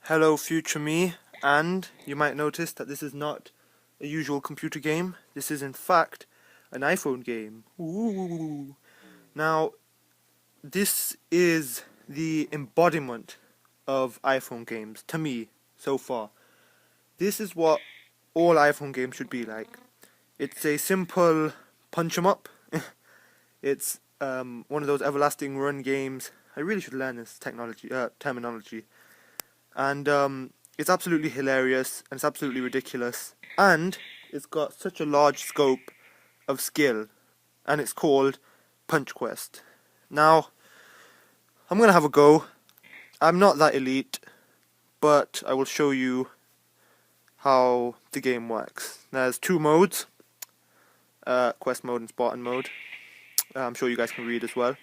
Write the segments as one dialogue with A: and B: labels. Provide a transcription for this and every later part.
A: Hello future me, and you might notice that this is not a usual computer game. This is in fact an iPhone game. Ooh. Now, this is the embodiment of iPhone games, to me, so far. This is what all iPhone games should be like. It's a simple punch 'em up. It's one of those everlasting run games. I really should learn this terminology. And it's absolutely hilarious, and it's absolutely ridiculous, and it's got such a large scope of skill, and it's called PunchQuest. Now, I'm going to have a go. I'm not that elite, but I will show you how the game works. There's two modes, quest mode and Spartan mode. I'm sure you guys can read as well.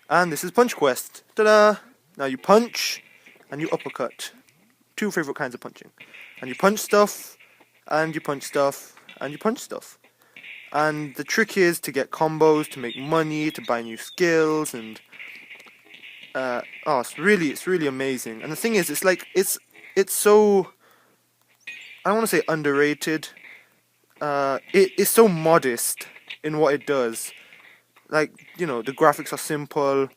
A: And this is PunchQuest. Ta-da! Now you punch, and you uppercut. Two favourite kinds of punching. And you punch stuff, and you punch stuff, and you punch stuff. And the trick is to get combos, to make money, to buy new skills, and it's really amazing. And the thing is, it's so, I don't want to say underrated. It is so modest in what it does. Like, you know, the graphics are simple.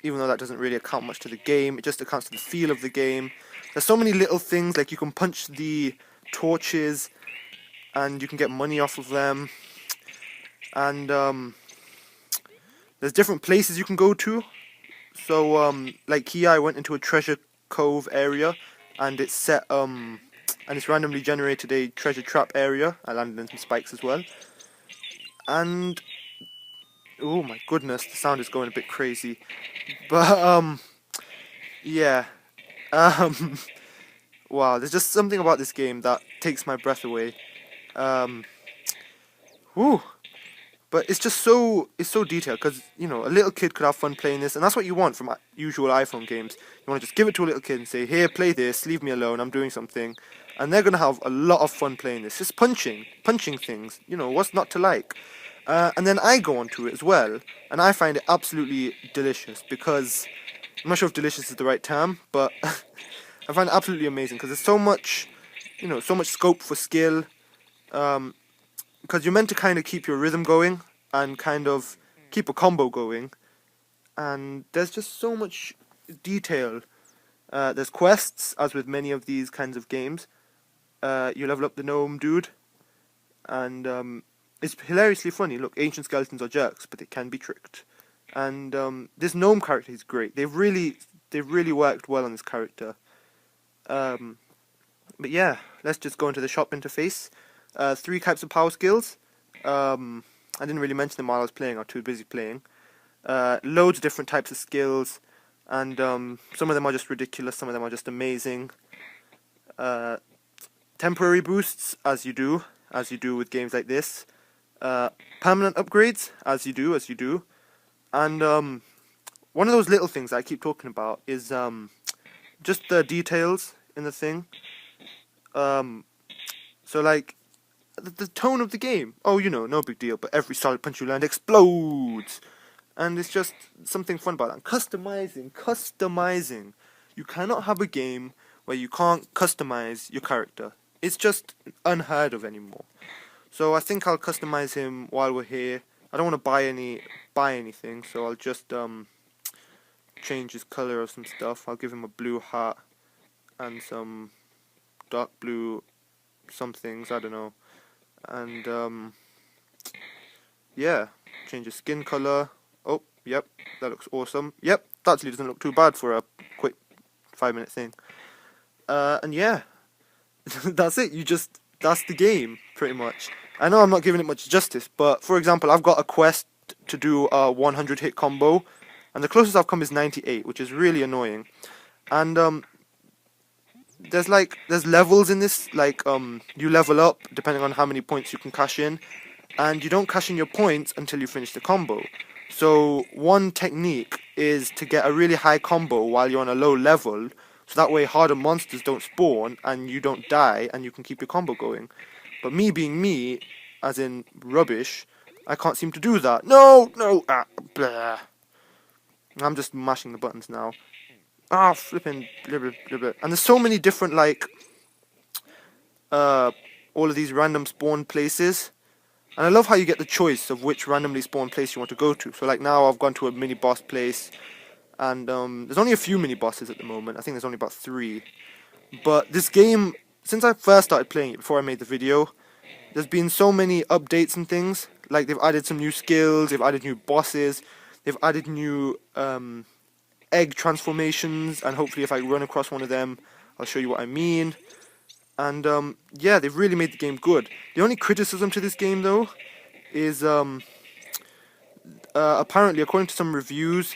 A: Even though that doesn't really account much to the game, it just accounts to the feel of the game. There's so many little things, like you can punch the torches and you can get money off of them, and there's different places you can go to. So like here I went into a treasure cove area, and it's set and it's randomly generated a treasure trap area. I landed in some spikes as well, and oh my goodness, the sound is going a bit crazy. But yeah. Wow, there's just something about this game that takes my breath away. But it's so detailed, because, you know, a little kid could have fun playing this, and that's what you want from usual iPhone games. You want to just give it to a little kid and say, here, play this, leave me alone, I'm doing something. And they're going to have a lot of fun playing this. Just punching things, you know, what's not to like? And then I go onto it as well, and I find it absolutely delicious, because, I'm not sure if delicious is the right term, but I find it absolutely amazing, because there's so much, you know, so much scope for skill, because you're meant to kind of keep your rhythm going, and kind of keep a combo going, and there's just so much detail. There's quests, as with many of these kinds of games. You level up the gnome dude, and it's hilariously funny. Look, ancient skeletons are jerks, but they can be tricked. And this gnome character is great. They've really worked well on this character. But yeah, let's just go into the shop interface. 3 types of power skills. I didn't really mention them while I was playing. I was too busy playing. Loads of different types of skills, and some of them are just ridiculous. Some of them are just amazing. Temporary boosts, as you do with games like this. Permanent upgrades, as you do, and one of those little things that I keep talking about is just the details in the thing. So like the tone of the game. Oh, you know, no big deal, but every solid punch you land explodes, and it's just something fun about that. And customizing. You cannot have a game where you can't customize your character. It's just unheard of anymore. So I think I'll customize him while we're here. I don't want to buy anything, so I'll just change his color of some stuff. I'll give him a blue hat and some dark blue somethings, I don't know. And yeah, change his skin color. Oh, yep, that looks awesome. Yep, that actually doesn't look too bad for a quick 5-minute thing. And yeah, that's it. That's the game, pretty much. I know I'm not giving it much justice, but for example, I've got a quest to do a 100 hit combo, and the closest I've come is 98, which is really annoying. And there's levels in this, like you level up depending on how many points you can cash in, and you don't cash in your points until you finish the combo. So one technique is to get a really high combo while you're on a low level, so that way harder monsters don't spawn and you don't die and you can keep your combo going. But me being me, as in rubbish, I can't seem to do that. No, blah. I'm just mashing the buttons now. Flipping blah, blah, blah, blah. And there's so many different like all of these random spawn places. And I love how you get the choice of which randomly spawned place you want to go to. So like now I've gone to a mini boss place, and there's only a few mini bosses at the moment. I think there's only about 3. But this game, since I first started playing it before I made the video, there's been so many updates and things. Like they've added some new skills, they've added new bosses, they've added new egg transformations, and hopefully if I run across one of them, I'll show you what I mean. And yeah, they've really made the game good. The only criticism to this game though is apparently, according to some reviews,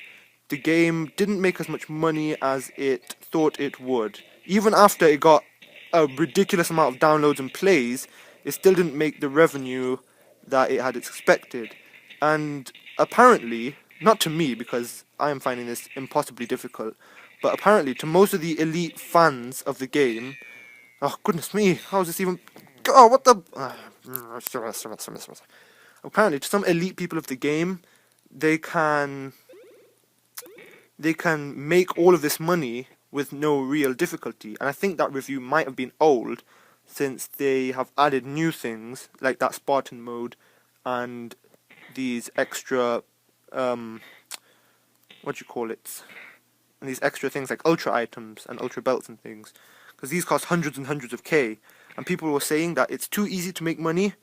A: the game didn't make as much money as it thought it would. Even after it got a ridiculous amount of downloads and plays, it still didn't make the revenue that it had expected. And apparently, not to me because I am finding this impossibly difficult, but apparently to most of the elite fans of the game, oh goodness me, how is this even... Oh, what the... Apparently to some elite people of the game, they can make all of this money with no real difficulty. And I think that review might have been old, since they have added new things like that Spartan mode and these extra what do you call it, and these extra things like ultra items and ultra belts and things, because these cost hundreds and hundreds of K, and people were saying that it's too easy to make money,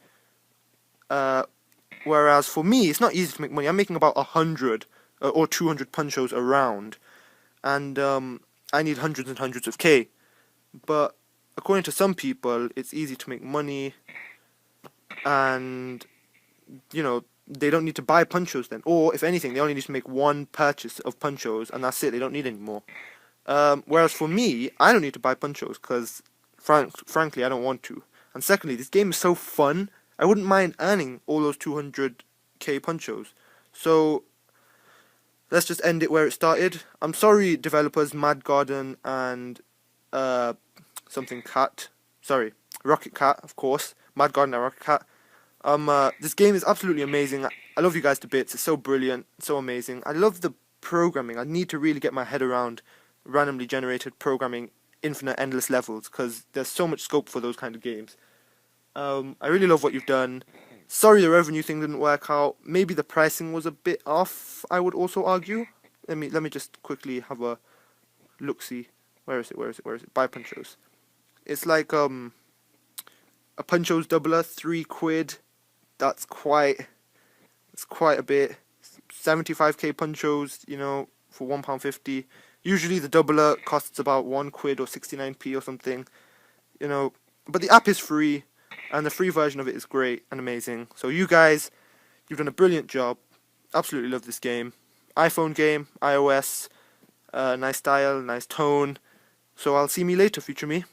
A: whereas for me it's not easy to make money. I'm making about 100 or 200 punchos around, and I need hundreds and hundreds of K. But according to some people, it's easy to make money, and you know, they don't need to buy punchos then, or if anything, they only need to make one purchase of punchos, and that's it. They don't need any more. Whereas for me, I don't need to buy punchos because, frankly, I don't want to. And secondly, this game is so fun. I wouldn't mind earning all those 200k punchos. So let's just end it where it started. I'm sorry, developers Mad Garden and something Cat. Sorry, Rocket Cat, of course. Mad Garden and Rocket Cat. This game is absolutely amazing. I love you guys to bits. It's so brilliant, so amazing. I love the programming. I need to really get my head around randomly generated programming, infinite, endless levels, because there's so much scope for those kind of games. I really love what you've done. Sorry the revenue thing didn't work out. Maybe the pricing was a bit off, I would also argue. Let me just quickly have a look-see. Where is it? Buy punchos. It's like a punchos doubler, £3. That's quite a bit. 75k punchos, you know, for £1.50. Usually the doubler costs about £1 or 69p or something, you know. But the app is free, and the free version of it is great and amazing. So you guys, you've done a brilliant job. Absolutely love this game. iPhone game, iOS, nice style, nice tone. So I'll see me later, future me.